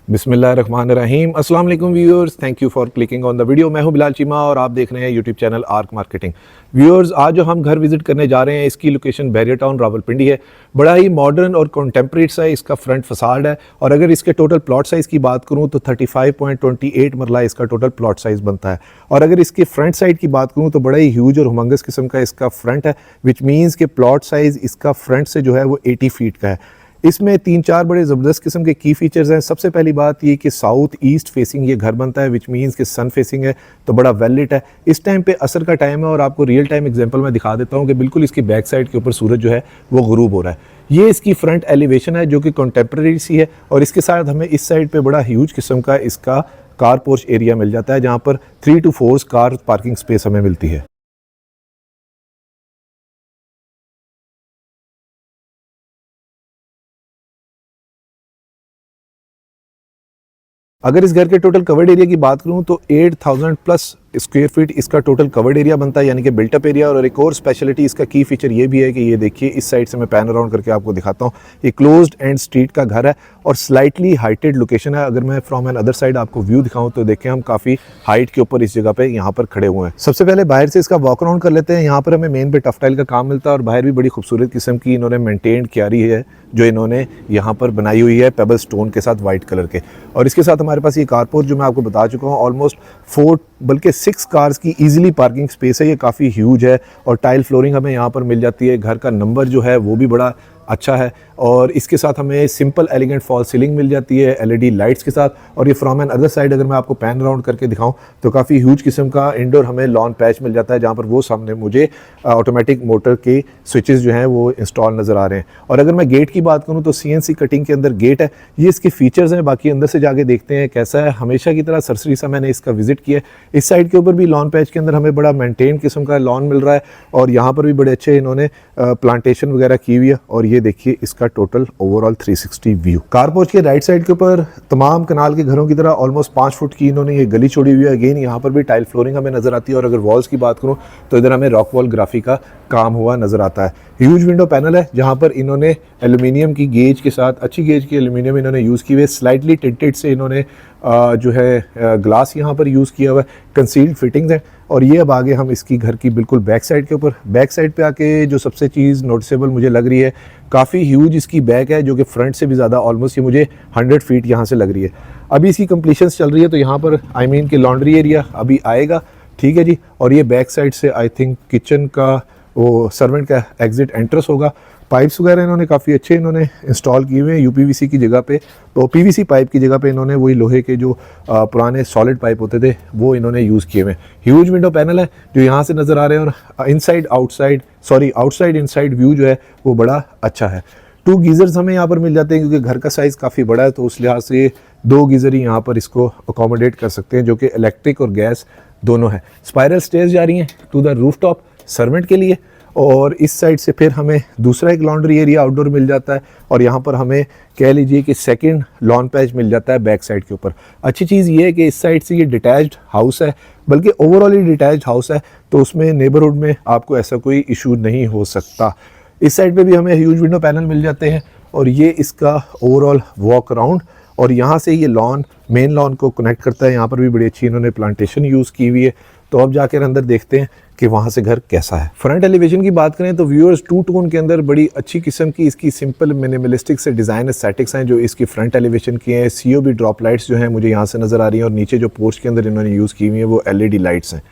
बिस्मिल्लाहिर्रहमानिर्रहीम। अस्सलाम वालेकुम viewers, thank you for clicking on the video. मैं हूं बिलाल चीमा और आप देख रहे हैं YouTube channel arc marketing. Viewers, आज जो हम घर विजिट करने जा रहे हैं इसकी लोकेशन बैरियर टाउन रावलपिंडी है। बड़ा ही मॉडर्न और कॉन्टेम्प्रेरी सा इसका फ्रंट फसाड है और अगर इसके टोटल प्लॉट साइज़ की बात करूं तो 35.28 मरला इसका टोटल प्लॉट साइज़ बनता है। और अगर इसकी फ्रंट साइड की बात करूँ तो बड़ा ही ह्यूज और हुमंगस किस्म का इसका फ्रंट है, विच मीन्स के प्लॉट साइज़ इसका फ्रंट से जो है वो 80 फीट का है। इसमें 3-4 बड़े ज़बरदस्त किस्म के की फ़ीचर्स हैं। सबसे पहली बात ये कि साउथ ईस्ट फेसिंग ये घर बनता है, विच मीन्स कि सन फेसिंग है तो बड़ा वेल लिट है। इस टाइम पे असर का टाइम है और आपको रियल टाइम एग्जांपल मैं दिखा देता हूँ कि बिल्कुल इसकी बैक साइड के ऊपर सूरज जो है वो गुरूब हो रहा है। ये इसकी फ्रंट एलिवेशन है जो कि कॉन्टेम्प्रेरी सी है और इसके साथ हमें इस साइड पर बड़ा ह्यूज किस्म का इसका कार पोर्च एरिया मिल जाता है, जहाँ पर 3 to 4 कार पार्किंग स्पेस हमें मिलती है। अगर इस घर के टोटल कवर्ड एरिया की बात करूं तो 8000 प्लस स्क्वायर फीट इसका टोटल कवर्ड एरिया बनता है, यानी कि बिल्टअप एरिया। और एक और स्पेशलिटी इसका की फीचर ये भी है कि ये देखिए इस साइड से मैं पैन अराउंड करके आपको दिखाता हूँ। ये क्लोज्ड एंड स्ट्रीट का घर है और स्लाइटली हाइटेड लोकेशन है। अगर मैं फ्रॉम एन अदर साइड आपको व्यू दिखाऊं तो देखें हम काफ़ी हाइट के ऊपर इस जगह पे यहाँ पर खड़े हुए हैं। सबसे पहले बाहर से इसका वॉक अराउंड कर लेते हैं। यहाँ पर हमें मेन पे टफ टाइल का काम मिलता है और बाहर भी बड़ी खूबसूरत किस्म की इन्होंने मेंटेन क्यारी है जो इन्होंने यहाँ पर बनाई हुई है पेबल स्टोन के साथ वाइट कलर के। और इसके साथ हमारे पास ये कारपोर्ट जो मैं आपको बता चुका हूँ, ऑलमोस्ट 4 बल्कि 6 कार्स की इजीली पार्किंग स्पेस है। ये काफ़ी ह्यूज है और टाइल फ्लोरिंग हमें यहाँ पर मिल जाती है। घर का नंबर जो है वो भी बड़ा अच्छा है और इसके साथ हमें सिंपल एलिगेंट फॉल सीलिंग मिल जाती है एलईडी लाइट्स के साथ। और ये फ्रॉम एन अदर साइड अगर मैं आपको पैन राउंड करके दिखाऊं तो काफ़ी ह्यूज किस्म का इंडोर हमें लॉन पैच मिल जाता है, जहां पर वो सामने मुझे ऑटोमेटिक मोटर के स्विचेस जो हैं वो इंस्टॉल नज़र आ रहे हैं। और अगर मैं गेट की बात करूँ तो CNC कटिंग के अंदर गेट है। ये इसके फीचर्स हैं, बाकी अंदर से जाके देखते हैं कैसा है। हमेशा की तरह सरसरी सा मैंने इसका विजिट किया है। इस साइड के ऊपर भी लॉन पैच के अंदर हमें बड़ा मेंटेन किस्म का लॉन मिल रहा है और यहाँ पर भी बड़े अच्छे इन्होंने प्लांटेशन वगैरह की हुई है। और ये देखिए इसका टोटल ओवरऑल 360 व्यू। कारपोर्च के राइट साइड के ऊपर तमाम कनाल के घरों की तरह ऑलमोस्ट 5 फुट की इन्होंने ये गली छोड़ी हुई है। अगेन यहाँ पर भी टाइल फ्लोरिंग हमें नजर आती है। और अगर वॉल्स की बात करूँ तो इधर हमें रॉक वॉल ग्राफी का काम हुआ नजर आता है। ह्यूज विंडो पैनल है जहाँ पर इन्होंने एल्यूमिनियम की गेज के साथ, अच्छी गेज की एल्यूमिनियम इन्होंने यूज़ की हुई है। स्लाइटली टिंटेड से इन्होंने जो है ग्लास यहाँ पर यूज़ किया हुआ है। कंसील्ड फिटिंग्स हैं। और ये अब आगे हम इसकी घर की बिल्कुल बैक साइड के ऊपर, बैक साइड पे आके जो सबसे चीज़ नोटिसेबल मुझे लग रही है, काफ़ी ह्यूज इसकी बैक है जो कि फ्रंट से भी ज़्यादा, ऑलमोस्ट ये मुझे 100 फीट यहाँ से लग रही है। अभी इसकी कंप्लीशंस चल रही है तो यहाँ पर आई मीन कि लॉन्ड्री एरिया अभी आएगा, ठीक है जी। और ये बैक साइड से आई थिंक किचन का वो सर्वेंट का एग्जिट एंट्रेंस होगा। पाइप्स वगैरह इन्होंने काफ़ी अच्छे इन्होंने इंस्टॉल किए हुए हैं UPVC की जगह पे, तो PVC पाइप की जगह पे इन्होंने वही लोहे के जो पुराने सॉलिड पाइप होते थे वो इन्होंने यूज़ किए हुए हैं। ह्यूज विंडो पैनल है जो यहाँ से नज़र आ रहे हैं और इनसाइड आउटसाइड इनसाइड व्यू जो है वो बड़ा अच्छा है। 2 गीज़र्स हमें यहाँ पर मिल जाते हैं क्योंकि घर का साइज़ काफ़ी बड़ा है, तो उस लिहाज से 2 गीज़र ही यहाँ पर इसको अकोमोडेट कर सकते हैं, जो कि इलेक्ट्रिक और गैस दोनों है। स्पाइरल स्टेयर्स जा रही हैं टू द रूफटॉप सर्वेंट के लिए। और इस साइड से फिर हमें दूसरा एक लॉन्ड्री एरिया आउटडोर मिल जाता है और यहाँ पर हमें कह लीजिए कि सेकंड लॉन पैच मिल जाता है बैक साइड के ऊपर। अच्छी चीज़ ये है कि इस साइड से ये डिटैच्ड हाउस है, बल्कि ओवरऑल ही डिटैच्ड हाउस है, तो उसमें नेबरहुड में आपको ऐसा कोई इशू नहीं हो सकता। इस साइड पे भी हमें ह्यूज विंडो पैनल मिल जाते हैं और ये इसका ओवरऑल वॉक अराउंड और यहाँ से ये लॉन मेन लॉन को कनेक्ट करता है। यहाँ पर भी बड़ी अच्छी इन्होंने प्लांटेशन यूज़ की हुई है। तो अब जाकर अंदर देखते हैं कि वहाँ से घर कैसा है। फ्रंट एलिवेशन की बात करें तो व्यूअर्स 2 टोन के अंदर बड़ी अच्छी किस्म की इसकी सिंपल मिनिमलिस्टिक से डिज़ाइन एस्थेटिक्स हैं जो इसकी फ्रंट एलिवेशन की हैं। COB ड्रॉप लाइट्स जो हैं मुझे यहाँ से नज़र आ रही हैं और नीचे जो पोर्च के अंदर इन्होंने यूज़ की हुई है वो LED लाइट्स हैं,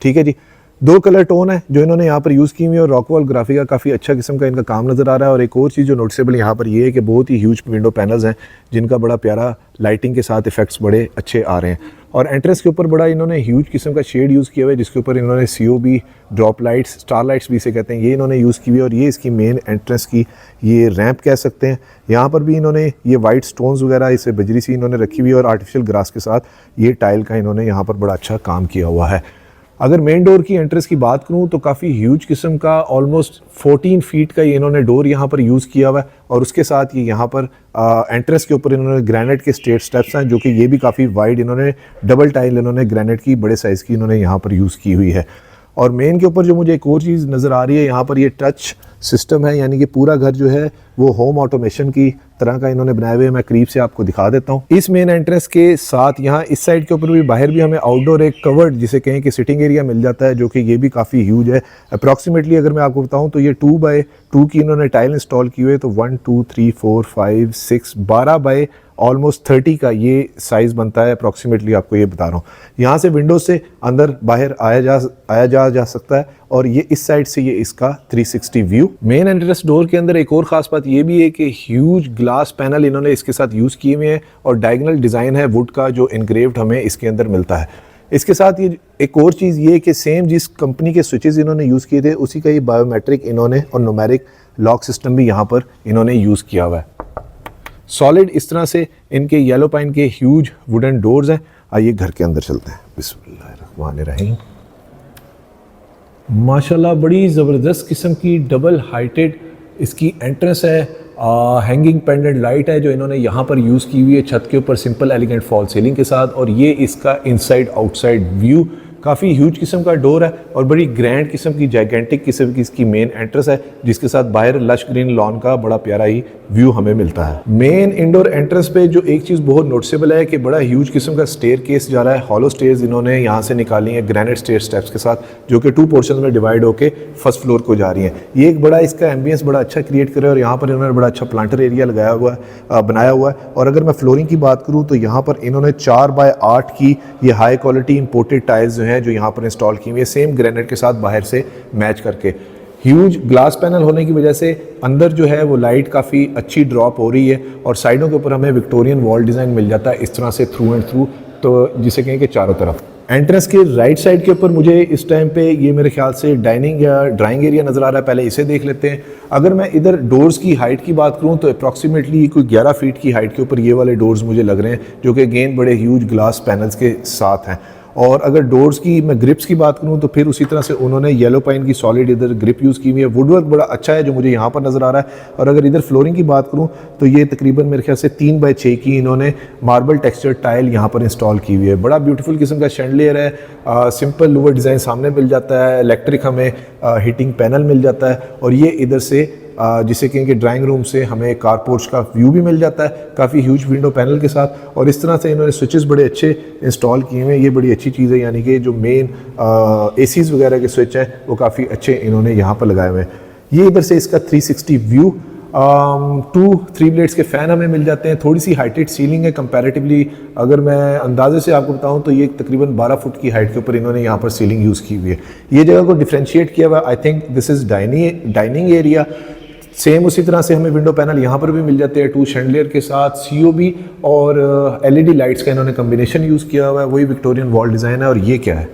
ठीक है जी। 2 कलर टोन है जो इन्होंने यहाँ पर यूज़ की हुई है और रॉकवॉल ग्राफी का काफ़ी अच्छा किस्म का इनका काम नज़र आ रहा है। और एक और चीज़ जो नोटिसेबल यहाँ पर ये है कि बहुत ही ह्यूज विंडो पैनल्स हैं जिनका बड़ा प्यारा लाइटिंग के साथ इफेक्ट्स बड़े अच्छे आ रहे हैं। और एंट्रेंस के ऊपर बड़ा इन्होंने ह्यूज किस्म का शेड यूज़ किया हुआ है जिसके ऊपर इन्होंने COB drop lights, star lights भी इसे कहते हैं, ये इन्होंने यूज़ की हुई है। और ये इसकी मेन एंट्रेंस की ये रैंप कह सकते हैं। यहाँ पर भी इन्होंने ये वाइट स्टोन्स वगैरह इसे बजरी सी इन्होंने रखी हुई है और आर्टिफिशियल ग्रास के साथ ये टाइल का इन्होंने यहाँ पर बड़ा अच्छा काम किया हुआ है। अगर मेन डोर की एंट्रेंस की बात करूं तो काफ़ी ह्यूज किस्म का ऑलमोस्ट 14 फीट का ये इन्होंने डोर यहाँ पर यूज़ किया हुआ है। और उसके साथ ये यहाँ पर एंट्रेंस के ऊपर इन्होंने ग्रेनाइट के स्टेट स्टेप्स हैं जो कि ये भी काफ़ी वाइड इन्होंने डबल टाइल इन्होंने ग्रेनाइट की बड़े साइज़ की इन्होंने यहाँ पर यूज़ की हुई है। और मेन के ऊपर जो मुझे एक और चीज़ नज़र आ रही है, यहाँ पर ये टच सिस्टम है, यानी कि पूरा घर जो है वो होम ऑटोमेशन की तरह का इन्होंने बनाए हुए हैं। मैं करीब से आपको दिखा देता हूँ। इस मेन एंट्रेंस के साथ यहाँ इस साइड के ऊपर भी बाहर भी हमें आउटडोर एक कवर्ड जिसे कहें कि सिटिंग एरिया मिल जाता है, जो कि ये भी काफ़ी ह्यूज है। अप्रॉक्सीमेटली अगर मैं आपको बताऊँ तो ये 2x2 की इन्होंने टाइल इंस्टॉल की हुई है। तो 1 2 3 4 5 6 12 बाय ऑलमोस्ट 30 का ये साइज़ बनता है अप्रॉक्सीमेटली, आपको ये बता रहा हूँ। यहाँ से विंडो से अंदर बाहर आया जा सकता है और ये इस साइड से ये इसका 360 व्यू। मेन एंट्रेंस डोर के अंदर एक और ख़ास बात ये भी है कि ह्यूज ग्लास पैनल इन्होंने इसके साथ यूज़ किए हुए हैं और डायगोनल डिज़ाइन है वुड का जो इनग्रेव्ड हमें इसके अंदर मिलता है। इसके साथ ये एक और चीज़ ये कि सेम जिस कंपनी के स्विचेस इन्होंने यूज़ किए थे उसी का ही बायोमेट्रिक इन्होंने और न्यूमेरिक लॉक सिस्टम भी यहाँ पर इन्होंने यूज़ किया हुआ है। सॉलिड इस तरह से इनके येलो पाइन के ह्यूज वुडन डोर्स हैं। आइए घर के अंदर चलते हैं। बिस्मिल्लाहिर्रहमानिर्रहीम। माशाल्लाह बड़ी ज़बरदस्त किस्म की डबल हाइटेड इसकी एंट्रेंस है। हैंगिंग पेंडेंट लाइट है जो इन्होंने यहाँ पर यूज़ की हुई है छत के ऊपर सिंपल एलिगेंट फॉल सीलिंग के साथ। और ये इसका इनसाइड आउटसाइड व्यू काफ़ी ह्यूज किस्म का डोर है और बड़ी ग्रैंड किस्म की जाइगेंटिक किस्म की इसकी मेन एंट्रेंस है, जिसके साथ बाहर लश ग्रीन लॉन का बड़ा प्यारा ही व्यू हमें मिलता है। मेन इंडोर एंट्रेंस पे जो एक चीज़ बहुत नोटिसेबल है कि बड़ा ह्यूज किस्म का स्टेयर केस जा रहा है। हॉलो स्टेयर्स इन्होंने यहाँ से निकाली हैं ग्रेनाइट स्टेयर स्टेप्स के साथ, जो कि 2 पोर्शन में डिवाइड होकर फर्स्ट फ्लोर को जा रही हैं। ये एक बड़ा इसका एम्बियंस बड़ा अच्छा क्रिएट करे और यहाँ पर इन्होंने बड़ा अच्छा प्लांटर एरिया बनाया हुआ है। और अगर मैं फ्लोरिंग की बात करूँ तो यहाँ पर इन्होंने 4x8 की ये हाई क्वालिटी इंपोर्टेड टाइल्स जो हैं जो यहाँ पर इंस्टॉल की हुई है सेम ग्रेनाइट के साथ बाहर से मैच करके। ह्यूज ग्लास पैनल होने की वजह से अंदर जो है वो लाइट काफ़ी अच्छी ड्रॉप हो रही है और साइडों के ऊपर हमें विक्टोरियन वॉल डिज़ाइन मिल जाता है इस तरह से थ्रू एंड थ्रू, तो जिसे कहें कि चारों तरफ। एंट्रेंस के राइट साइड के ऊपर मुझे इस टाइम पे ये मेरे ख्याल से डाइनिंग या ड्राइंग एरिया नज़र आ रहा है। पहले इसे देख लेते हैं। अगर मैं इधर डोर्स की हाइट की बात करूं तो अप्रॉक्सीमेटली कोई 11 फीट की हाइट के ऊपर ये वाले डोर्स मुझे लग रहे हैं, जो कि अगेन बड़े ह्यूज ग्लास पैनल्स के साथ हैं। और अगर डोर्स की मैं ग्रिप्स की बात करूं तो फिर उसी तरह से उन्होंने येलो पाइन की सॉलिड इधर ग्रिप यूज़ की हुई है। वुडवर्क बड़ा अच्छा है जो मुझे यहाँ पर नज़र आ रहा है। और अगर इधर फ्लोरिंग की बात करूं तो ये तकरीबन मेरे ख्याल से 3x6 की इन्होंने मार्बल टेक्सचर टाइल यहाँ पर इंस्टॉल की हुई है। बड़ा ब्यूटीफुल किस्म का शैंडलियर है। सिंपल लूवर डिज़ाइन सामने मिल जाता है, इलेक्ट्रिक हमें हीटिंग पैनल मिल जाता है और ये इधर से जिसे कहेंगे ड्राइंग रूम से हमें कारपोर्च का व्यू भी मिल जाता है काफ़ी ह्यूज विंडो पैनल के साथ। और इस तरह से इन्होंने स्विचेस बड़े अच्छे इंस्टॉल किए हुए हैं। ये बड़ी अच्छी चीज़ है, यानी कि जो मेन एसीज़ वगैरह के स्विच हैं वो काफ़ी अच्छे इन्होंने यहाँ पर लगाए हुए हैं। ये इधर से इसका 360 व्यू। 2-3 ब्लेड्स के फ़ैन हमें मिल जाते हैं। थोड़ी सी हाइटेड सीलिंग है कंपैरेटिवली। अगर मैं अंदाजे से आपको बताऊं तो ये तकरीबन 12 फुट की हाइट के ऊपर इन्होंने यहाँ पर सीलिंग यूज़ की हुई है। ये जगह को डिफ्रेंशिएट किया हुआ है। I think this is dining area. Same उसी तरह से हमें विंडो पैनल यहाँ पर भी मिल जाते हैं 2 शैंडलियर के साथ, COB और LED लाइट्स का इन्होंने कम्बिनेशन यूज़ किया हुआ है। वही विक्टोरियन वॉल डिज़ाइन है। और ये क्या है?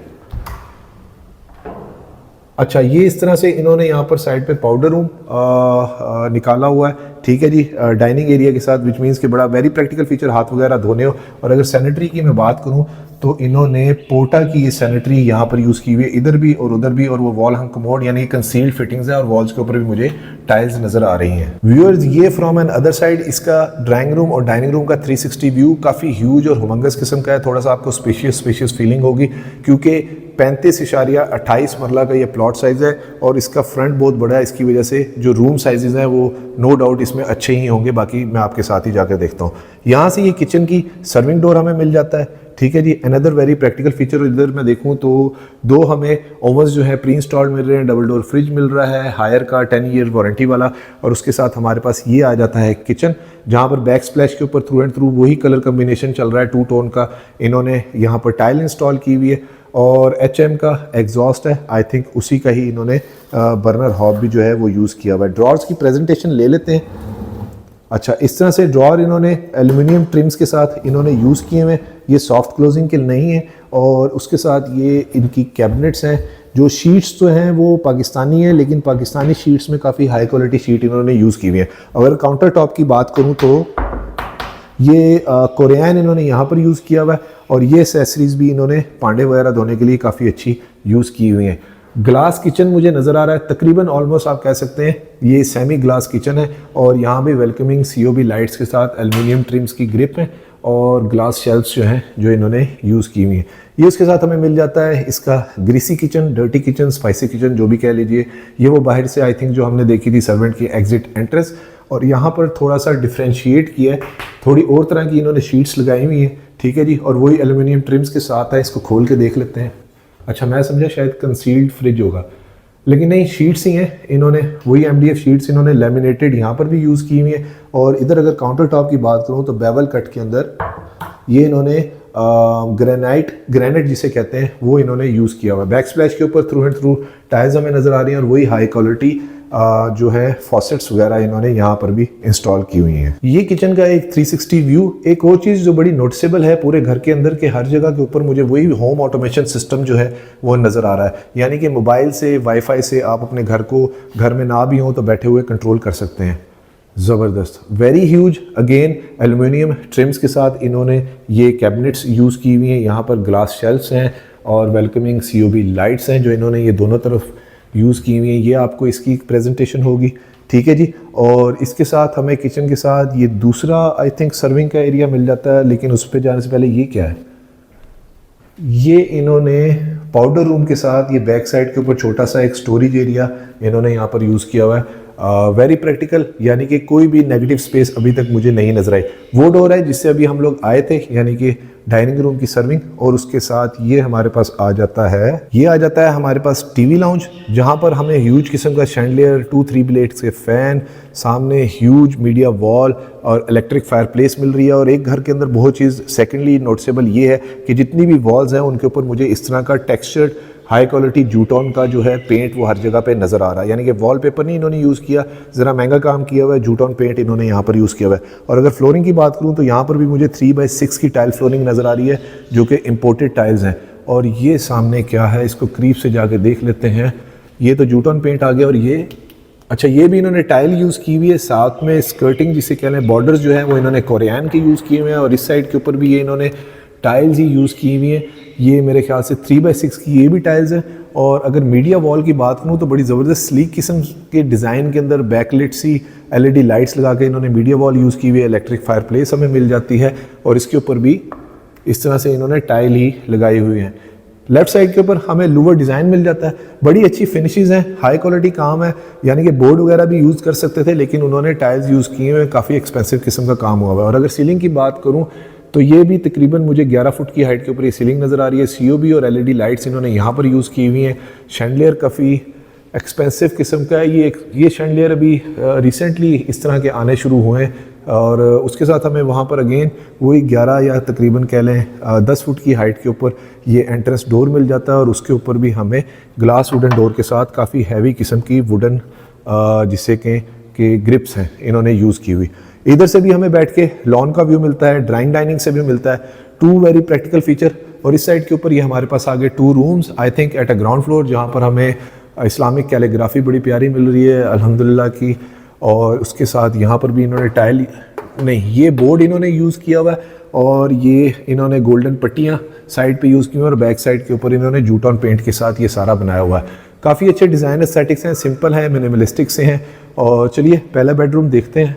अच्छा, ये इस तरह से इन्होंने यहाँ पर साइड पे पाउडर रूम निकाला हुआ है। ठीक है जी, डाइनिंग एरिया के साथ, विच मीन्स कि बड़ा वेरी प्रैक्टिकल फीचर हाथ वगैरह धोने हो। और अगर सैनिटरी की मैं बात करूँ तो इन्होंने पोटा की ये सैनिटरी यहाँ पर यूज़ की हुई है, इधर भी और उधर भी। और वो वॉल हंग कमोड यानी कंसील्ड फिटिंग्स है और वॉल्स के ऊपर भी मुझे टाइल्स नज़र आ रही हैं। व्यूअर्स, ये फ्रॉम एन अदर साइड इसका ड्राइंग रूम और डाइनिंग रूम का 360 व्यू काफ़ी ह्यूज और हुमंगस किस्म का है। थोड़ा सा आपको स्पेशियस फीलिंग होगी क्योंकि 35.28 मरला का ये प्लॉट साइज़ है और इसका फ्रंट बहुत बड़ा है। इसकी वजह से जो रूम साइजेस हैं वो नो डाउट इसमें अच्छे ही होंगे। बाकी मैं आपके साथ ही जाकर देखता हूँ। यहाँ से ये किचन की सर्विंग डोर हमें मिल जाता है। ठीक है जी, अनदर वेरी प्रैक्टिकल फीचर। इधर मैं देखूँ तो 2 हमें ओवन्स जो है प्री इंस्टॉल्ड मिल रहे हैं, डबल डोर फ्रिज मिल रहा है हायर का 10 ईयर वारंटी वाला। और उसके साथ हमारे पास ये आ जाता है किचन, जहाँ पर बैक स्प्लैश के ऊपर थ्रू एंड थ्रू वही कलर कम्बिनेशन चल रहा है 2 टोन का। इन्होंने यहाँ पर टाइल इंस्टॉल की हुई है और HM का एग्जॉस्ट है। आई थिंक उसी का ही इन्होंने बर्नर हॉब भी जो है वो यूज़ किया हुआ है। ड्रॉर्स की प्रेजेंटेशन ले लेते हैं। अच्छा, इस तरह से ड्रॉर इन्होंने एल्युमिनियम ट्रिम्स के साथ इन्होंने यूज़ किए हुए। ये सॉफ्ट क्लोजिंग के नहीं है। और उसके साथ ये इनकी कैबिनेट्स हैं। जो शीट्स तो हैं वो पाकिस्तानी है, लेकिन पाकिस्तानी शीट्स में काफ़ी हाई क्वालिटी शीट इन्होंने यूज़ की हुई है। अगर काउंटर टॉप की बात करूँ तो ये कोरियन इन्होंने यहाँ पर यूज़ किया हुआ है। और ये एसेसरीज भी इन्होंने पांडे वगैरह धोने के लिए काफ़ी अच्छी यूज़ की हुई हैं। ग्लास किचन मुझे नज़र आ रहा है, तकरीबन ऑलमोस्ट आप कह सकते हैं ये सेमी ग्लास किचन है। और यहाँ भी वेलकमिंग COB लाइट्स के साथ एल्युमिनियम ट्रिम्स की ग्रिप है। और ग्लास शेल्फ्स जो हैं जो इन्होंने यूज़ की हुई हैं। ये उसके साथ हमें मिल जाता है इसका greasy kitchen, dirty kitchen, spicy kitchen, जो भी कह लीजिए। ये वो बाहर से आई थिंक जो हमने देखी थी सर्वेंट की एग्जिट एंट्रेंस, और यहाँ पर थोड़ा सा डिफ्रेंशिएट किया है, थोड़ी और तरह की इन्होंने शीट्स लगाई हुई हैं, ठीक है जी, और वही एल्युमिनियम ट्रिम्स के साथ है। इसको खोल के देख लेते हैं। अच्छा, मैं समझा शायद कंसील्ड फ्रिज होगा, लेकिन नहीं, शीट्स ही हैं। इन्होंने वही MDF शीट्स इन्होंने लेमिनेटेड यहाँ पर भी यूज़ की हुई है। और इधर अगर काउंटर टॉप की बात करूँ तो बेवल कट के अंदर ये इन्होंने ग्रेनाइट जिसे कहते हैं वो इन्होंने यूज़ किया हुआ है। बैक स्प्लैश के ऊपर थ्रू एंड थ्रू टाइल्स हमें नज़र आ रही हैं, और वही हाई क्वालिटी जो है फॉसेट्स वगैरह इन्होंने यहाँ पर भी इंस्टॉल की हुई हैं। ये किचन का एक 360 व्यू। एक और चीज़ जो बड़ी नोटिसेबल है पूरे घर के अंदर के हर जगह के ऊपर मुझे वही होम ऑटोमेशन सिस्टम जो है वो नज़र आ रहा है। यानी कि मोबाइल से, वाईफाई से आप अपने घर को, घर में ना भी हो तो बैठे हुए कंट्रोल कर सकते हैं। ज़बरदस्त, very huge. Again aluminium TRIMS के साथ इन्होंने ये कैबिनेट्स यूज़ की हुई हैं। यहाँ पर ग्लास शेल्फ्स हैं और वेलकमिंग COB लाइट्स हैं जो इन्होंने ये दोनों तरफ यूज़ की हुई है। ये आपको इसकी प्रेजेंटेशन होगी, ठीक है जी। और इसके साथ हमें किचन के साथ ये दूसरा आई थिंक सर्विंग का एरिया मिल जाता है, लेकिन उस पर जाने से पहले ये क्या है, ये इन्होंने पाउडर रूम के साथ ये बैक साइड के ऊपर छोटा सा एक स्टोरेज एरिया इन्होंने यहाँ पर यूज़ किया हुआ है। वेरी प्रैक्टिकल, यानी कि कोई भी नेगेटिव स्पेस अभी तक मुझे नहीं नजर आई। वो डोर है जिससे अभी हम लोग आए थे, यानी कि डाइनिंग रूम की सर्विंग, और उसके साथ ये हमारे पास आ जाता है, ये आ जाता है हमारे पास टीवी लाउंज, जहाँ पर हमें ह्यूज किस्म का शैंडलियर, 2-3 ब्लेड्स के फैन, सामने ह्यूज मीडिया वॉल और इलेक्ट्रिक फायर प्लेस मिल रही है। और एक घर के अंदर बहुत चीज़ सेकेंडली नोटिसेबल ये है कि जितनी भी वॉल्स हैं उनके ऊपर मुझे इस तरह का टेक्सचर्ड हाई क्वालिटी जूटॉन का जो है पेंट वो हर जगह पे नज़र आ रहा है। यानी कि वॉलपेपर नहीं इन्होंने यूज़ किया, ज़रा महंगा काम किया हुआ है, जूटॉन पेंट इन्होंने यहाँ पर यूज़ किया हुआ है। और अगर फ्लोरिंग की बात करूँ तो यहाँ पर भी मुझे 3x6 की टाइल फ्लोरिंग नज़र आ रही है जो कि इम्पोर्टेड टाइल्स हैं। और ये सामने क्या है, इसको करीब से जाके देख लेते हैं। ये तो जूटॉन पेंट आ गया, और ये अच्छा, ये भी इन्होंने टाइल यूज़ की हुई है। साथ में स्कर्टिंग जिसे कह लें, बॉर्डर्स जो है वो इन्होंने कोरियन के यूज़ किए हुए हैं, और इस साइड के ऊपर भी ये इन्होंने टाइल्स ही यूज़ की हुई हैं। ये मेरे ख्याल से 3x6 की ये भी टाइल्स हैं। और अगर मीडिया वॉल की बात करूँ तो बड़ी ज़बरदस्त स्लीक किस्म के डिज़ाइन के अंदर बैकलिट सी LED लाइट्स लगा के इन्होंने मीडिया वॉल यूज़ की हुई है। इलेक्ट्रिक फायर प्लेस हमें मिल जाती है, और इसके ऊपर भी इस तरह से इन्होंने टाइल ही लगाई हुई है। लेफ्ट साइड के ऊपर हमें लूवर डिज़ाइन मिल जाता है। बड़ी अच्छी फिनिशेस हैं, हाई क्वालिटी काम है, यानी कि बोर्ड वगैरह भी यूज़ कर सकते थे, लेकिन उन्होंने टाइल्स यूज़ किए हुए, काफ़ी एक्सपेंसिव किस्म का काम हुआ है। और अगर सीलिंग की बात करूँ तो ये भी तकरीबन मुझे 11 फुट की हाइट के ऊपर ये सीलिंग नज़र आ रही है। COB और LED लाइट्स इन्होंने यहाँ पर यूज़ की हुई हैं। शैंडलियर काफ़ी एक्सपेंसिव किस्म का है। ये शैंडलियर अभी रिसेंटली इस तरह के आने शुरू हुए हैं। और उसके साथ हमें वहाँ पर अगेन वही 11 या तकरीबन कह लें 10 फुट की हाइट के ऊपर ये एंट्रेंस डोर मिल जाता है, और उसके ऊपर भी हमें ग्लास वुडन डोर के साथ काफ़ी हैवी किस्म की वुडन जिसे कहें कि ग्रिप्स हैं इन्होंने यूज़ की हुई। इधर से भी हमें बैठ के लॉन का व्यू मिलता है, ड्राइंग डाइनिंग से भी मिलता है। 2 वेरी प्रैक्टिकल फीचर। और इस साइड के ऊपर ये हमारे पास आगे 2 rooms I think at a ground floor, जहाँ पर हमें इस्लामिक कैलीग्राफी बड़ी प्यारी मिल रही है अल्हम्दुलिल्लाह की। और उसके साथ यहाँ पर भी इन्होंने टाइल नहीं, ये बोर्ड इन्होंने यूज़ किया हुआ है, और ये इन्होंने गोल्डन पट्टियाँ साइड पे यूज़ की हुई हैं, और बैक साइड के ऊपर इन्होंने जूटॉन पेंट के साथ ये सारा बनाया हुआ है। काफ़ी अच्छे डिज़ाइन एस्थेटिक्स हैं, सिंपल हैं, मिनिमलिस्टिक से हैं। और चलिए पहला बेडरूम देखते हैं।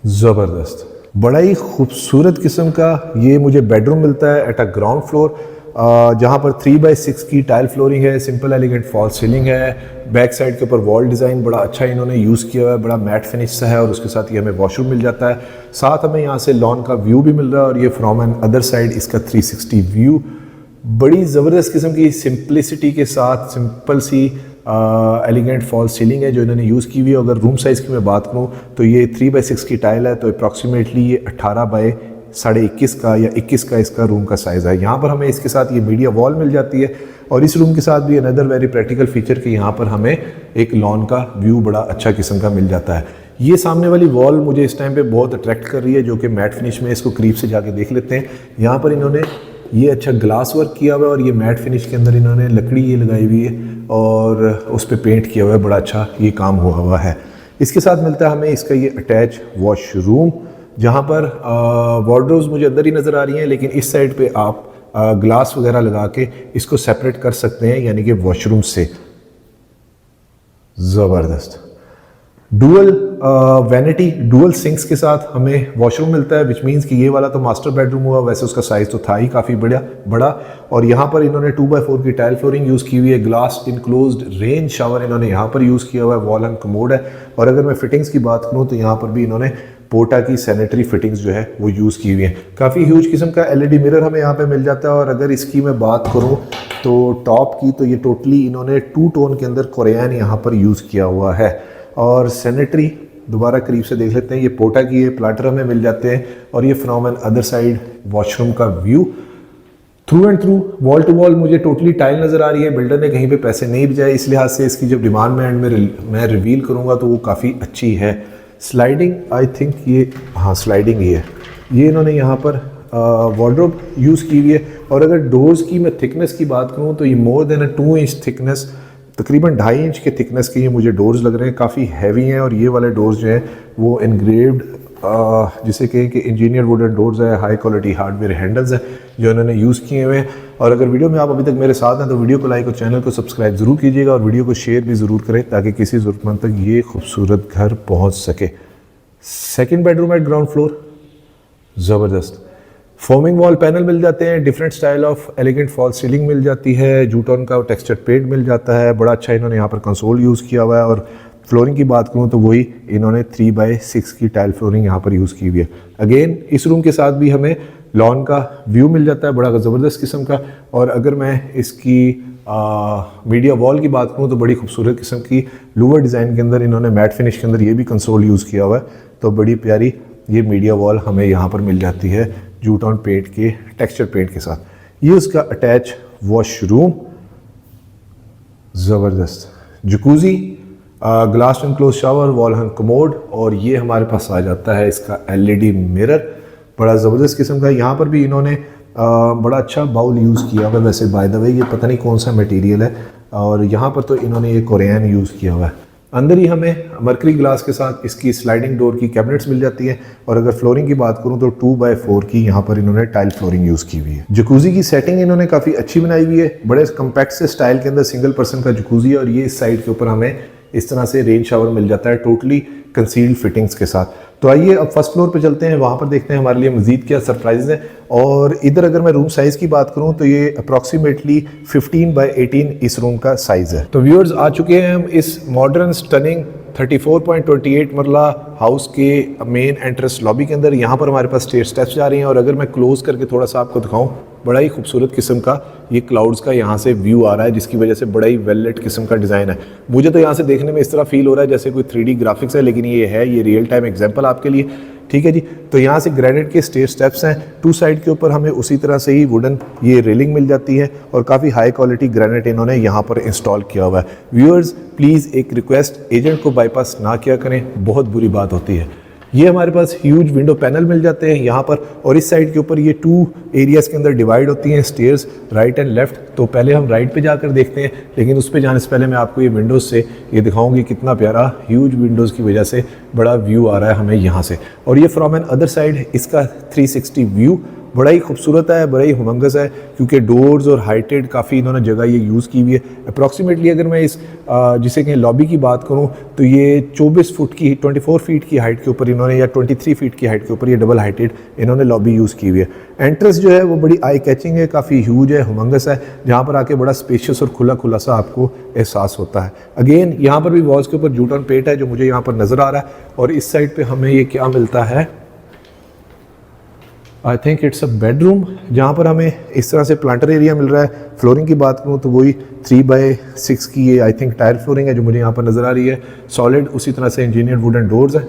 ज़बरदस्त, बड़ा ही खूबसूरत किस्म का ये मुझे बेडरूम मिलता है एट अ ग्राउंड फ्लोर, जहाँ पर 3x6 की टाइल फ्लोरिंग है, सिंपल एलिगेंट फॉल सीलिंग है। बैक साइड के ऊपर वॉल डिज़ाइन बड़ा अच्छा इन्होंने यूज़ किया हुआ है, बड़ा मैट फिनिश सा है। और उसके साथ ये हमें वॉशरूम मिल जाता है, साथ हमें यहाँ से लॉन का व्यू भी मिल रहा है, और ये फ्रॉम एन अदर साइड इसका 360 व्यू। बड़ी ज़बरदस्त किस्म की सिंपलिसिटी के साथ सिंपल सी एलिगेंट फॉल सीलिंग है जो इन्होंने यूज़ की हुई है। अगर रूम साइज़ की मैं बात करूँ तो ये 3x6 की टाइल है, तो अप्रॉक्सीमेटली ये 18 बाय 21.5 का या 21 का इसका रूम का साइज़ है। यहाँ पर हमें इसके साथ ये मीडिया वॉल मिल जाती है, और इस रूम के साथ भी अनदर वेरी प्रैक्टिकल फीचर कि यहाँ पर हमें एक लॉन का व्यू बड़ा अच्छा किस्म का मिल जाता है। ये सामने वाली वॉल मुझे इस टाइम पे बहुत अट्रैक्ट कर रही है, जो कि मैट फिनिश में, इसको करीब से जाके देख लेते हैं। यहाँ पर इन्होंने ये अच्छा ग्लास वर्क किया हुआ है, और ये मैट फिनिश के अंदर इन्होंने लकड़ी ये लगाई हुई है, और उस पर पेंट किया हुआ है, बड़ा अच्छा ये काम हुआ है। इसके साथ मिलता है हमें इसका ये अटैच वॉशरूम, जहाँ पर वार्डरोब्स मुझे अंदर ही नज़र आ रही हैं, लेकिन इस साइड पे आप ग्लास वगैरह लगा के इसको सेपरेट कर सकते हैं, यानी कि वॉशरूम से। ज़बरदस्त, डुअल वैनिटी डुअल सिंक्स के साथ हमें वॉशरूम मिलता है, विच मीन्स कि ये वाला तो मास्टर बेडरूम हुआ, वैसे उसका साइज़ तो था ही काफ़ी बड़ा। और यहाँ पर इन्होंने 2x4 की टाइल फ्लोरिंग यूज़ की हुई है। ग्लास इनक्लोज्ड रेन शावर इन्होंने यहाँ पर यूज़ किया हुआ है, वॉल एंड कमोड है। और अगर मैं फिटिंग्स की बात करूँ तो यहाँ पर भी इन्होंने पोटा की सैनिटरी फिटिंग्स जो है वो यूज़ की हुई है। काफ़ी ह्यूज किस्म का LED मिरर हमें यहाँ पे मिल जाता है। और अगर इसकी मैं बात करूँ तो टॉप की, तो ये टोटली इन्होंने 2 टोन के अंदर कोरियन यहाँ पर यूज़ किया हुआ है। और सैनिटरी दोबारा करीब से देख लेते हैं, ये पोटा की ये प्लाटर हमें मिल जाते हैं। और ये from an other side washroom का view, through and through wall to wall मुझे टोटली टाइल नज़र आ रही है। बिल्डर ने कहीं पे पैसे नहीं बचाए, इस लिहाज से इसकी जब डिमांड में एंड में मैं रिवील करूँगा तो वो काफ़ी अच्छी है। स्लाइडिंग आई थिंक ये, हाँ स्लाइडिंग ही है, ये इन्होंने यहाँ पर वार्डरोब यूज़ की हुई है। और अगर डोर्स की मैं थिकनेस की बात करूँ तो ये मोर देन 2 इंच थिकनेस, तकरीबन 2.5 इंच के थिकनेस के ये मुझे डोर्स लग रहे हैं, काफ़ी हैवी हैं। और ये वाले डोर्स जो हैं वो एनग्रेव्ड, जिसे कहें कि इंजीनियर वुडन डोर्स है, हाई क्वालिटी हार्डवेयर हैंडल्स हैं जो इन्होंने यूज़ किए हुए हैं। और अगर वीडियो में आप अभी तक मेरे साथ हैं तो वीडियो को लाइक और चैनल को सब्सक्राइब ज़रूर कीजिएगा और वीडियो को शेयर भी ज़रूर करें ताकि किसी ज़रूरतमंद तक ये खूबसूरत घर पहुँच सके। Second bedroom at ground floor, ज़बरदस्त फोमिंग वॉल पैनल मिल जाते हैं, different style of elegant fall ceiling मिल जाती है, जूटॉन का टेक्सचर पेंट मिल जाता है। बड़ा अच्छा इन्होंने यहाँ पर कंसोल यूज़ किया हुआ है। और फ्लोरिंग की बात करूँ तो वही इन्होंने 3x6 की टाइल फ्लोरिंग यहाँ पर यूज़ की हुई है। अगेन इस रूम के साथ भी हमें लॉन का व्यू मिल जाता है, बड़ा ज़बरदस्त किस्म का। और अगर मैं इसकी मीडिया वॉल की बात करूँ तो बड़ी खूबसूरत किस्म की लूवर डिज़ाइन के अंदर इन्होंने मैट फिनिश के अंदर ये भी कंसोल यूज़ किया हुआ है। तो बड़ी प्यारी ये मीडिया वॉल हमें यहाँ पर मिल जाती है जूटॉन पेंट के टेक्सचर पेंट के साथ। ये उसका अटैच वॉशरूम, ज़बरदस्त jacuzzi, glass enclose shower, wall hang commode. और ये हमारे पास आ जाता है इसका LED मिरर, बड़ा ज़बरदस्त किस्म का। यहाँ पर भी इन्होंने बड़ा अच्छा बाउल यूज़ किया हुआ है। वैसे बाय द वे ये पता नहीं कौन सा मटेरियल है। और यहाँ पर तो इन्होंने ये कोरियन यूज़ किया हुआ है। अंदर ही हमें मरकरी ग्लास के साथ इसकी स्लाइडिंग डोर की कैबिनेट्स मिल जाती हैं। और अगर फ्लोरिंग की बात करूं तो 2x4 की यहाँ पर इन्होंने टाइल फ्लोरिंग यूज़ की हुई है। जकूज़ी की सेटिंग इन्होंने काफ़ी अच्छी बनाई हुई है, बड़े कम्पैक्ट से स्टाइल के अंदर सिंगल पर्सन का जकूज़ी है। और ये इस साइड के ऊपर हमें इस तरह से रेन शावर मिल जाता है टोटली कंसील्ड फिटिंग्स के साथ। तो आइए अब फर्स्ट फ्लोर पे चलते हैं, वहाँ पर देखते हैं हमारे लिए मज़ीद क्या सरप्राइजेज हैं। और इधर अगर मैं रूम साइज़ की बात करूँ तो ये अप्रॉक्सीमेटली 15x18 इस रूम का साइज़ है। तो व्यूअर्स आ चुके हैं हम इस मॉडर्न स्टनिंग 34.28 मरला हाउस के मेन एंट्रेंस लॉबी के अंदर। यहाँ पर हमारे पास स्टेयर स्टेप्स जा रही हैं। और अगर मैं क्लोज करके थोड़ा सा आपको दिखाऊं, बड़ा ही खूबसूरत किस्म का ये क्लाउड्स का यहाँ से व्यू आ रहा है, जिसकी वजह से बड़ा ही वेललेट किस्म का डिज़ाइन है। मुझे तो यहाँ से देखने में इस तरह फील हो रहा है जैसे कोई 3D ग्राफिक्स है, लेकिन ये रियल टाइम एग्जाम्पल आपके लिए, ठीक है जी। तो यहाँ से ग्रेनाइट के स्टेयर स्टेप्स हैं, 2 साइड के ऊपर हमें उसी तरह से ही वुडन ये रेलिंग मिल जाती है। और काफ़ी हाई क्वालिटी ग्रेनाइट इन्होंने यहाँ पर इंस्टॉल किया हुआ है। व्यूअर्स प्लीज़ एक रिक्वेस्ट, एजेंट को बाईपास ना किया करें, बहुत बुरी बात होती है। ये हमारे पास ह्यूज विंडो पैनल मिल जाते हैं यहाँ पर। और इस साइड के ऊपर ये 2 एरियाज़ के अंदर डिवाइड होती हैं स्टेयर्स, राइट एंड लेफ्ट। तो पहले हम राइट पे जाकर देखते हैं, लेकिन उस पे जाने से पहले मैं आपको ये विंडोज़ से ये दिखाऊंगी कितना प्यारा ह्यूज विंडोज़ की वजह से बड़ा व्यू आ रहा है हमें यहाँ से। और ये फ्रॉम एन अदर साइड इसका 360 व्यू बड़ा ही खूबसूरत है, बड़ा ही हुमंगस है, क्योंकि डोर्स और हाइटेड काफ़ी इन्होंने जगह ये यूज़ की हुई है। अप्रॉक्सीमेटली अगर मैं इस जिसे कहें लॉबी की बात करूं तो ये 24 फुट की 24 फीट की हाइट के ऊपर इन्होंने, या 23 फीट की हाइट के ऊपर ये डबल हाइटेड इन्होंने लॉबी यूज़ की हुई है। एंट्रेंस जो है वो बड़ी आई कैचिंग है, काफ़ी ह्यूज है, हुमंगस है, जहाँ पर आके बड़ा स्पेशियस और खुला खुला सा आपको एहसास होता है। अगेन यहाँ पर भी वॉल्स के ऊपर जूटॉन पेंट है जो मुझे यहाँ पर नज़र आ रहा है। और इस साइड पर हमें ये क्या मिलता है, I think it's a bedroom, जहाँ पर हमें इस तरह से प्लांटर एरिया मिल रहा है। फ्लोरिंग की बात करूँ तो वही 3x6 की ये आई थिंक टायर फ्लोरिंग है जो मुझे यहाँ पर नज़र आ रही है। सॉलिड उसी तरह से इंजीनियर वुडन डोर्स है,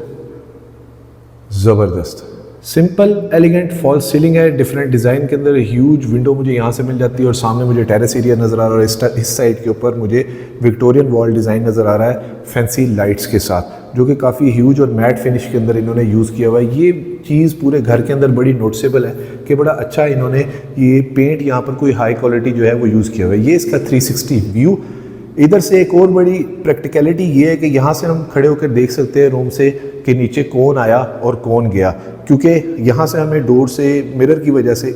ज़बरदस्त सिंपल एलिगेंट फॉल सीलिंग है, डिफरेंट डिज़ाइन के अंदर। ह्यूज विंडो मुझे यहाँ से मिल जाती है और सामने मुझे टेरेस एरिया नज़र आ रहा है। इस साइड के ऊपर मुझे विक्टोरियन वॉल डिज़ाइन नज़र आ रहा है फैंसी लाइट्स के साथ, जो कि काफ़ी ह्यूज और मैट फिनिश के अंदर इन्होंने यूज़ किया हुआ है। ये चीज़ पूरे घर के अंदर बड़ी नोटिसेबल है कि बड़ा अच्छा इन्होंने ये पेंट यहाँ पर कोई हाई क्वालिटी जो है वो यूज़ किया हुआ है। ये इसका 360 व्यू, इधर से एक और बड़ी प्रैक्टिकलिटी ये है कि यहाँ से हम खड़े होकर देख सकते हैं रूम से कि नीचे कौन आया और कौन गया, क्योंकि यहाँ से हमें डोर से मिरर की वजह से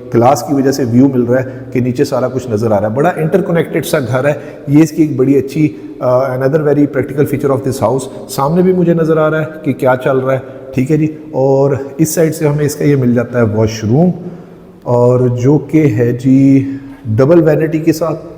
ग्लास की वजह से व्यू मिल रहा है कि नीचे सारा कुछ नज़र आ रहा है। बड़ा इंटरकनेक्टेड सा घर है, ये इसकी एक बड़ी अच्छी another very practical feature of this house. सामने भी मुझे नज़र आ रहा है कि क्या चल रहा है, ठीक है जी। और इस साइड से हमें इसका ये मिल जाता है वॉशरूम, और जो कि है जी डबल वैनिटी के साथ।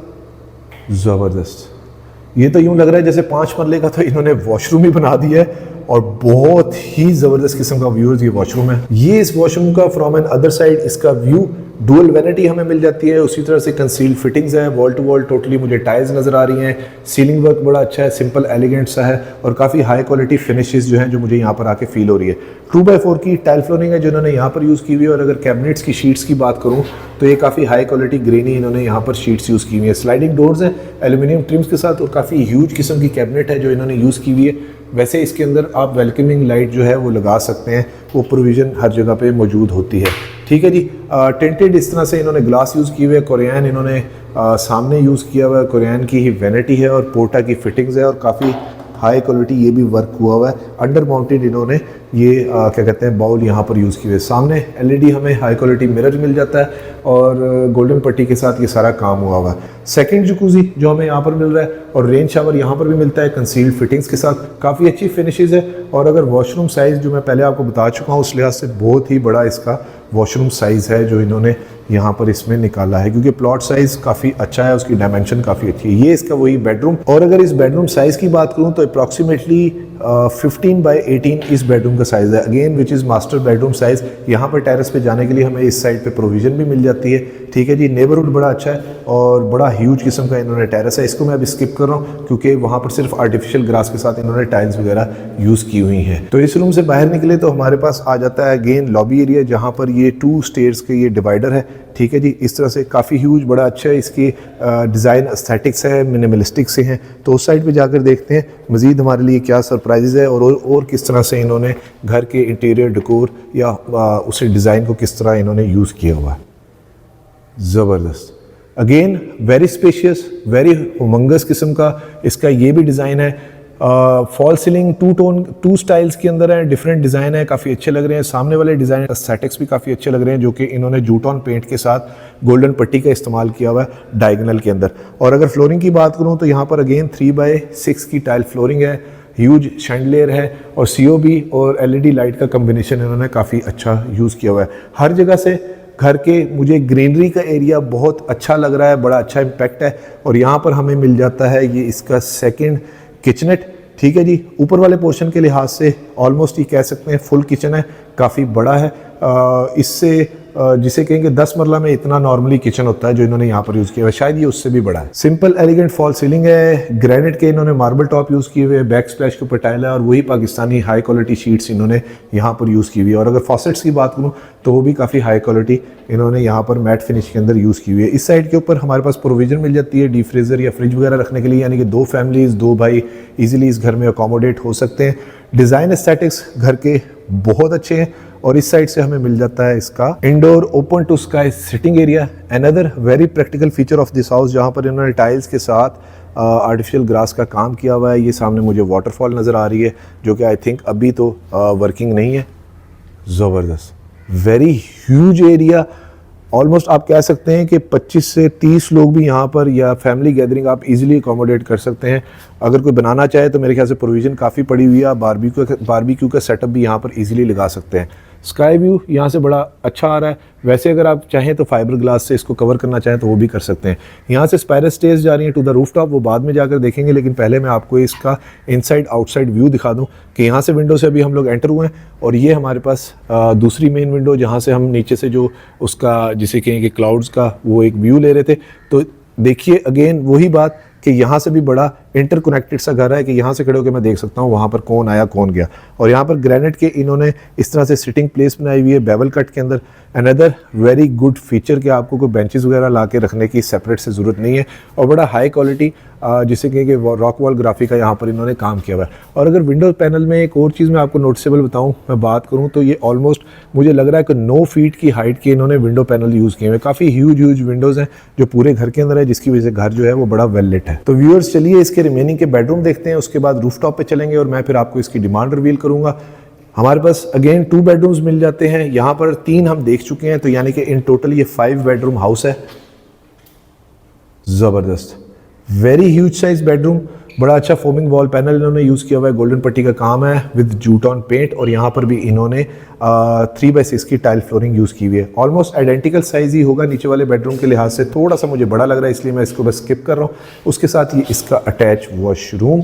ज़बरदस्त, ये तो यूँ लग रहा है जैसे 5 मरले का तो इन्होंने वॉशरूम ही बना दिया है, और बहुत ही ज़बरदस्त किस्म का व्यूअर्स ये वॉशरूम है। ये इस वॉशरूम का फ्रॉम एन अदर साइड इसका व्यू, डुअल वैनिटी हमें मिल जाती है, उसी तरह से कंसील्ड फिटिंग्स है, वॉल टू वॉल टोटली मुझे टाइल्स नज़र आ रही हैं, सीलिंग वर्क बड़ा अच्छा है, सिंपल एलिगेंट सा है, और काफ़ी हाई क्वालिटी फिनिशेस जो हैं जो मुझे यहाँ पर आके फील हो रही है। 2x4 की टाइल फ्लोरिंग है जो इन्होंने यहाँ पर यूज़ की हुई है, और अगर कैबिनेट्स की शीट्स की बात करूँ तो ये काफ़ी हाई क्वालिटी ग्रेनी इन्होंने यहाँ पर शीट्स यूज़ की हुई है। स्लाइडिंग डोर्स हैं एल्यूमिनियम ट्रिम्स के साथ, और काफ़ी ह्यूज किस्म की कैबिनेट है जो इन्होंने यूज़ की हुई है। वैसे इसके अंदर आप वेलकमिंग लाइट जो है वो लगा सकते हैं, वो प्रोविज़न हर जगह पे मौजूद होती है, ठीक है जी। टेंटेड इस तरह से इन्होंने ग्लास यूज़ किए हुए है, कोरियन इन्होंने सामने यूज़ किया हुआ है, कोरियन की ही वैनिटी है और पोर्टा की फिटिंग्स है, और काफ़ी हाई क्वालिटी ये भी वर्क हुआ हुआ है। अंडर माउंटेड इन्होंने ये क्या कहते हैं बाउल यहाँ पर यूज़ किए हुए। सामने एलईडी हमें हाई क्वालिटी मिरर मिल जाता है, और गोल्डन पट्टी के साथ ये सारा काम हुआ हुआ है। सेकंड जकूज़ी जो हमें यहाँ पर मिल रहा है, और रेन शावर यहाँ पर भी मिलता है कंसील्ड फिटिंग्स के साथ, काफ़ी अच्छी फिनिशेस है। और अगर वॉशरूम साइज़ जो मैं पहले आपको बता चुका हूँ, उस लिहाज से बहुत ही बड़ा इसका वॉशरूम साइज़ है जो इन्होंने यहाँ पर इसमें निकाला है, क्योंकि प्लॉट साइज़ काफ़ी अच्छा है, उसकी डायमेंशन काफ़ी अच्छी है। ये इसका वही बेडरूम, और अगर इस बेडरूम साइज़ की बात करूँ तो अप्रॉक्सीमेटली 15x18 इस बेडरूम का साइज़ है, again which is master bedroom size. यहाँ पर टेरेस पे जाने के लिए हमें इस साइड पे प्रोविज़न भी मिल जाती है, ठीक है जी। नेबरहुड बड़ा अच्छा है, और बड़ा ह्यूज किस्म का इन्होंने टेरेस है। इसको मैं अब स्किप कर रहा हूँ क्योंकि वहाँ पर सिर्फ आर्टिफिशियल ग्रास के साथ इन्होंने टाइल्स वगैरह यूज़ की हुई हैं। तो इस रूम से बाहर निकले तो हमारे पास आ जाता है अगेन लॉबी एरिया, जहाँ पर ये 2 स्टेयर्स के ये डिवाइडर है, ठीक है जी। इस तरह से काफ़ी ह्यूज बड़ा अच्छा है, इसकी डिज़ाइन एस्थेटिक्स है, मिनिमलिस्टिक से हैं। तो उस साइड पे जाकर देखते हैं मज़ीद हमारे लिए क्या सरप्राइजेज़ है, और किस तरह से इन्होंने घर के इंटीरियर डेकोर या उस डिज़ाइन को किस तरह इन्होंने यूज़ किया हुआ है। ज़बरदस्त, अगेन वेरी स्पेशियस, वेरी हुमंगस किस्म का इसका ये भी डिज़ाइन है। फॉल सीलिंग 2 स्टाइल्स के अंदर है, डिफरेंट डिज़ाइन है, काफ़ी अच्छे लग रहे हैं। सामने वाले डिज़ाइन एस्थेटिक्स भी काफ़ी अच्छे लग रहे हैं, जो कि इन्होंने जूटॉन पेंट के साथ गोल्डन पट्टी का इस्तेमाल किया हुआ है डायगोनल के अंदर। और अगर फ्लोरिंग की बात करूँ तो यहाँ पर अगेन 3x6 की टाइल फ्लोरिंग है, ह्यूज शैंडलियर है, और COB और LED लाइट का कम्बिनेशन इन्होंने काफ़ी अच्छा यूज़ किया हुआ है। हर जगह से घर के मुझे ग्रीनरी का एरिया बहुत अच्छा लग रहा है, बड़ा अच्छा इम्पैक्ट है। और यहाँ पर हमें मिल जाता है ये इसका सेकंड किचनेट, ठीक है जी। ऊपर वाले पोर्शन के लिहाज से ऑलमोस्ट ये कह सकते हैं फुल किचन है, काफ़ी बड़ा है। इससे जिसे कहेंगे 10 मरला में इतना नॉर्मली किचन होता है जो इन्होंने यहाँ पर यूज़ किया है, शायद ये उससे भी बड़ा है। सिंपल एलिगेंट फॉल सीलिंग है, ग्रेनाइट के इन्होंने मार्बल टॉप यूज़ किए हुए, बैक स्प्लैश के ऊपर टाइल है, और वही पाकिस्तानी हाई क्वालिटी शीट्स इन्होंने यहाँ पर यूज़ की हुई है। और अगर फॉसेट्स की बात करूँ तो वो भी काफ़ी हाई क्वालिटी इन्होंने यहाँ पर मैट फिनिश के अंदर यूज़ की हुई है। इस साइड के ऊपर हमारे पास प्रोविज़न मिल जाती है डीप फ्रीज़र या फ्रिज वगैरह रखने के लिए, यानी कि 2 फैमिलीज़ 2 भाई ईजिली इस घर में अकोमोडेट हो सकते हैं। डिज़ाइन एस्थेटिक्स घर के बहुत अच्छे हैं। और इस साइड से हमें मिल जाता है इसका indoor open to sky sitting area, another very practical feature of this house, जहाँ पर इन्होंने टाइल्स के साथ आर्टिफिशियल ग्रास का काम किया हुआ है। ये सामने मुझे वाटरफॉल नज़र आ रही है, जो कि आई थिंक अभी तो वर्किंग नहीं है। ज़बरदस्त, वेरी ह्यूज एरिया, ऑलमोस्ट आप कह सकते हैं कि 25 से 30 लोग भी यहाँ पर, या फैमिली गैदरिंग आप इजीली अकोमोडेट कर सकते हैं। अगर कोई बनाना चाहे तो मेरे ख्याल से प्रोविज़न काफ़ी पड़ी हुई है। आप बारबेक्यू का सेटअप भी यहाँ पर इजीली लगा सकते हैं। स्काई व्यू यहाँ से बड़ा अच्छा आ रहा है। वैसे अगर आप चाहें तो फाइबर ग्लास से इसको कवर करना चाहें तो वो भी कर सकते हैं। यहाँ से स्पाइरल स्टेयर्स जा रही हैं टू द रूफ टॉप, वो बाद में जाकर देखेंगे, लेकिन पहले मैं आपको इसका इनसाइड आउटसाइड व्यू दिखा दूँ कि यहाँ से विंडो से अभी हम लोग एंटर हुए हैं, और ये हमारे पास दूसरी मेन विंडो, जहाँ से हम नीचे से जो उसका जिसे कहें कि क्लाउड्स का वो एक व्यू ले रहे थे। तो देखिए अगेन वही बात कि यहाँ से भी बड़ा इंटरकनेक्टेड सा घर है कि यहाँ से खड़े होकर मैं देख सकता हूँ वहाँ पर कौन आया कौन गया। और यहाँ पर ग्रेनाइट के इन्होंने इस तरह से सिटिंग प्लेस बनाई हुई है बेवल कट के अंदर। अनदर वेरी गुड फीचर कि आपको कोई बेंचेस वगैरह ला के रखने की सेपरेट से ज़रूरत नहीं है, और बड़ा हाई क्वालिटी जिसे कहें कि रॉक वॉल ग्राफी का यहाँ पर इन्होंने काम किया हुआ है। और अगर विंडो पैनल में एक और चीज़ मैं आपको नोटिसेबल बताऊँ, मैं बात करूँ तो ये ऑलमोस्ट मुझे लग रहा है कि 9 फीट की हाइट के इन्होंने विंडो पैनल यूज़ किए हुए। काफ़ी ह्यूज विंडोज़ हैं जो पूरे घर के अंदर है, जिसकी वजह से घर जो है वो बड़ा वेल लिट है। है। तो व्यूअर्स चलिए इसके रिमेनिंग के बेडरूम देखते हैं, उसके बाद रूफटॉप पे चलेंगे और मैं फिर आपको इसकी डिमांड रिवील करूंगा। हमारे पास अगेन 2 बेडरूम्स मिल जाते हैं, यहाँ पर 3 हम देख चुके हैं, तो यानी कि इन टोटल ये 5 बेडरूम हाउस है। जबरदस्त, वेरी ह्यूज साइज बेडरूम, बड़ा अच्छा फोमिंग वॉल पैनल इन्होंने यूज़ किया हुआ है, गोल्डन पट्टी का काम है विद जूट ऑन पेंट, और यहाँ पर भी इन्होंने 3x6 की टाइल फ्लोरिंग यूज़ की हुई है। ऑलमोस्ट आइडेंटिकल साइज ही होगा, नीचे वाले बेडरूम के लिहाज से थोड़ा सा मुझे बड़ा लग रहा है इसलिए मैं इसको बस स्किप कर रहा हूँ। उसके साथ ये इसका अटैच वॉशरूम,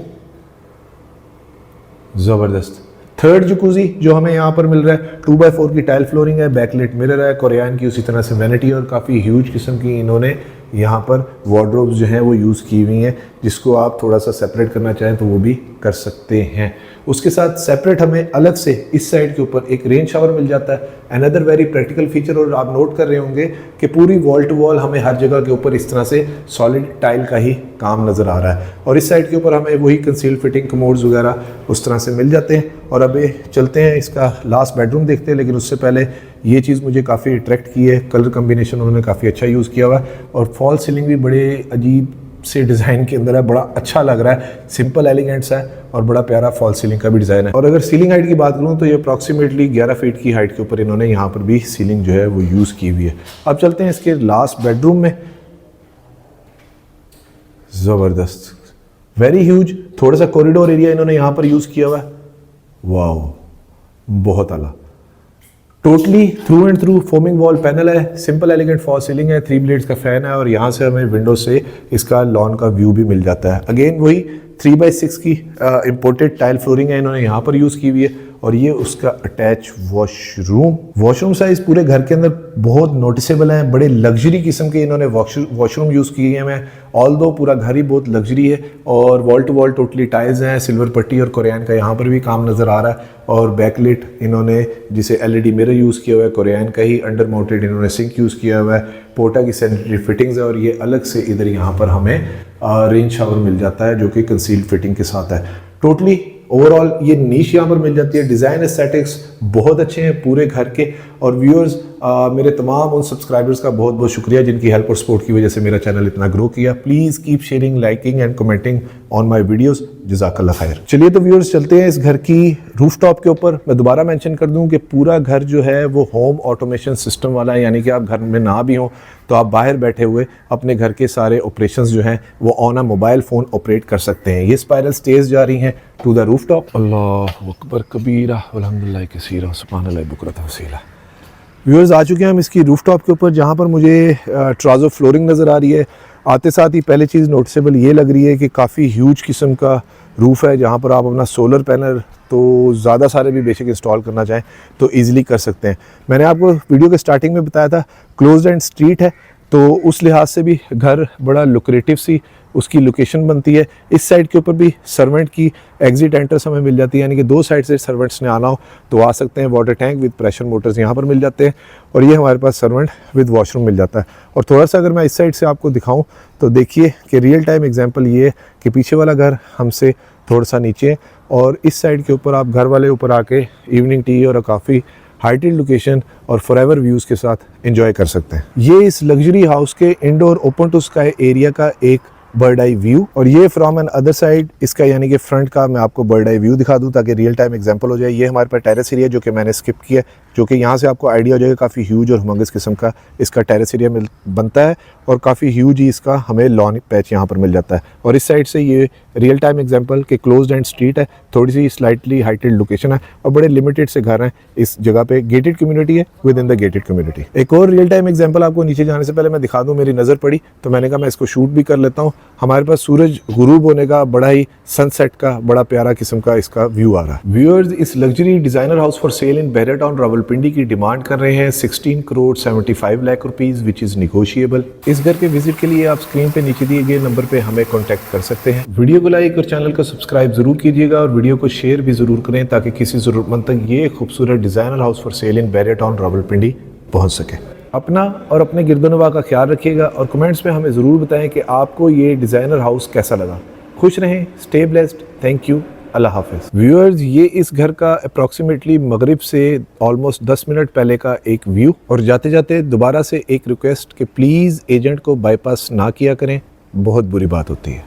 ज़बरदस्त। थर्ड जकूजी जो हमें यहाँ पर मिल रहा है, 2x4 की टाइल फ्लोरिंग है, बैकलेट मिरर है, कोरियन की उसी तरह से वैनिटी, और काफ़ी ह्यूज किस्म की इन्होंने यहाँ पर वार्डरोब्स जो हैं वो यूज़ की हुई हैं, जिसको आप थोड़ा सा सेपरेट करना चाहें तो वो भी कर सकते हैं। उसके साथ सेपरेट हमें अलग से इस साइड के ऊपर एक रेन शावर मिल जाता है, अनदर वेरी प्रैक्टिकल फीचर। और आप नोट कर रहे होंगे कि पूरी वॉल टू वॉल हमें हर जगह के ऊपर इस तरह से सॉलिड टाइल का ही काम नज़र आ रहा है, और इस साइड के ऊपर हमें वही कंसील्ड फिटिंग कमोड्स वगैरह उस तरह से मिल जाते हैं। और अब चलते हैं इसका लास्ट बेडरूम देखते हैं, लेकिन उससे पहले ये चीज़ मुझे काफ़ी अट्रैक्ट की है, कलर कम्बिनेशन उन्होंने काफ़ी अच्छा यूज़ किया हुआ है, और फॉल सीलिंग भी बड़े अजीब से डिज़ाइन के अंदर है, बड़ा अच्छा लग रहा है, सिंपल एलिगेंट्स है और बड़ा प्यारा फॉल सीलिंग का भी डिज़ाइन है। और अगर सीलिंग हाइट की बात करूँ तो ये अप्रॉक्सीमेटली 11 फीट की हाइट के ऊपर इन्होंने यहाँ पर भी सीलिंग जो है वो यूज़ की हुई है। अब चलते हैं इसके लास्ट बेडरूम में। ज़बरदस्त, वेरी ह्यूज, थोड़ा सा कॉरिडोर एरिया इन्होंने यहाँ पर यूज़ किया हुआ है, वाह बहुत आला। Totally through and through foaming wall panel है, सिंपल एलिगेंट फॉल सीलिंग है, 3 ब्लेड्स का फैन है, और यहाँ से हमें विंडो से इसका लॉन का व्यू भी मिल जाता है। अगेन वही 3x6 की इंपोर्टेड टाइल फ्लोरिंग है इन्होंने यहाँ पर यूज़ की हुई है, और ये उसका अटैच वॉशरूम साइज पूरे घर के अंदर बहुत नोटिसेबल है, बड़े लग्जरी किस्म के इन्होंने वॉशरूम यूज़ किए हैं। ऑल दो पूरा घर ही बहुत लग्जरी है, और wall to wall totally tiles हैं, सिल्वर पट्टी और कोरियन का यहाँ पर भी काम नज़र आ रहा है, और बैकलिट इन्होंने जिसे LED मिरर यूज़ किया हुआ है, कोरियन का ही अंडर माउंटेड इन्होंने सिंक यूज़ किया हुआ है, पोटा की सैनिटरी फिटिंग्स है, और ये अलग से इधर यहाँ पर हमें रेन शावर मिल जाता है जो कि कंसील्ड फिटिंग के साथ है। टोटली ओवरऑल ये नीश यहाँ पर मिल जाती है, डिज़ाइन एस्थेटिक्स बहुत अच्छे हैं पूरे घर के। और व्यूअर्स मेरे तमाम उन सब्सक्राइबर्स का बहुत बहुत शुक्रिया जिनकी हेल्प और सपोर्ट की वजह से मेरा चैनल इतना ग्रो किया। Please keep sharing, liking and commenting on my videos, जज़ाकल्लाह खैर। चलिए तो व्यूअर्स चलते हैं इस घर की रूफटॉप के ऊपर। मैं दोबारा मेंशन कर दूं कि पूरा घर जो है वो होम ऑटोमेशन सिस्टम वाला है, यानी कि आप घर में ना भी हो तो आप बाहर बैठे हुए अपने घर के सारे ऑपरेशंस जो हैं वो on a mobile phone operate कर सकते हैं। ये स्पाइरल स्टेज जा रही हैं टू द रूफटॉप। अल्लाहु अकबर कबीरा वल्हम्दुलिल्लाह कसीरा सुब्हानल्लाह बुकरत वसीला। व्यूअर्स आ चुके हैं हम इसकी रूफटॉप के ऊपर, जहाँ पर मुझे ट्राउज़र फ्लोरिंग नज़र आ रही है। आते साथ ही पहली चीज़ नोटिसेबल ये लग रही है कि काफ़ी ह्यूज किस्म का रूफ़ है, जहाँ पर आप अपना सोलर पैनल तो ज़्यादा सारे भी बेशक इंस्टॉल करना चाहें तो ईज़िली कर सकते हैं। मैंने आपको वीडियो के स्टार्टिंग में बताया था क्लोज्ड एंड स्ट्रीट है, तो उस लिहाज से भी घर बड़ा लुक्रेटिव सी उसकी लोकेशन बनती है। इस साइड के ऊपर भी सर्वेंट की एग्जिट एंट्रेंस हमें मिल जाती है, यानी कि 2 साइड से सर्वेंट्स ने आना हो तो आ सकते हैं। Water tank with pressure Motors यहाँ पर मिल जाते हैं, और ये हमारे पास सर्वेंट विद वॉशरूम मिल जाता है। और थोड़ा सा अगर मैं इस साइड से आपको दिखाऊं तो देखिए कि रियल टाइम एग्जांपल ये है कि पीछे वाला घर हमसे थोड़ा सा नीचे है, और इस साइड के ऊपर आप घर वाले ऊपर आके इवनिंग टी और काफ़ी हाइटेड लोकेशन और फॉरएवर व्यूज़ के साथ एंजॉय कर सकते हैं। ये इस लग्जरी हाउस के indoor open to sky area का एक बर्ड आई व्यू, और ये फ्रॉम एन अदर साइड इसका यानी कि फ्रंट का मैं आपको बर्ड आई व्यू दिखा दूं ताकि रियल टाइम एग्जांपल हो जाए। ये हमारे पास टेरेस एरिया जो कि मैंने स्किप किया, जो कि यहाँ से आपको आइडिया हो जाएगा काफ़ी ह्यूज और हुमंगस किस्म का इसका टेरेस एरिया बनता है, और काफ़ी ह्यूज ही इसका हमें लॉन पैच यहाँ पर मिल जाता है। और इस साइड से ये रियल टाइम एग्जांपल कि क्लोज्ड एंड स्ट्रीट है, थोड़ी सी स्लाइटली हाइटेड लोकेशन है, और बड़े लिमिटेड से घर हैं इस जगह पे। गेटेड कम्युनिटी है with in the gated community. एक और रियल टाइम एग्जांपल आपको नीचे जाने से पहले मैं दिखा दूं, मेरी नज़र पड़ी तो मैंने कहा मैं इसको शूट भी कर लेता हूँ। हमारे पास सूरज गुरूब होने का बड़ा ही सनसेट का बड़ा प्यारा किस्म का इसका व्यू आ रहा है। व्यूअर्स इस luxury designer house for sale in Bahria Town Rawalpindi की डिमांड कर रहे हैं 16 crore 75 lakh rupees, which is negotiable. इस घर के विजिट के लिए आप स्क्रीन पे नीचे दिए गए नंबर पे हमें कॉन्टैक्ट कर सकते हैं। वीडियो को लाइक और चैनल को सब्सक्राइब जरूर कीजिएगा, और वीडियो को शेयर भी जरूर करें ताकि किसी जरूरतमंद तक ये खूबसूरत designer house for sale in Bahria Town Rawalpindi पहुंच सके। अपना और अपने गिरदोनवा का ख्याल रखिएगा, और कमेंट्स में हमें ज़रूर बताएं कि आपको ये डिज़ाइनर हाउस कैसा लगा। खुश रहें, स्टे ब्लेस्ड, थैंक यू, अल्लाह हाफिज़। व्यूअर्स ये इस घर का अप्रॉक्सीमेटली मगरिब से ऑलमोस्ट 10 मिनट पहले का एक व्यू। और जाते जाते दोबारा से एक रिक्वेस्ट कि प्लीज़ एजेंट को बाईपास ना किया करें, बहुत बुरी बात होती है।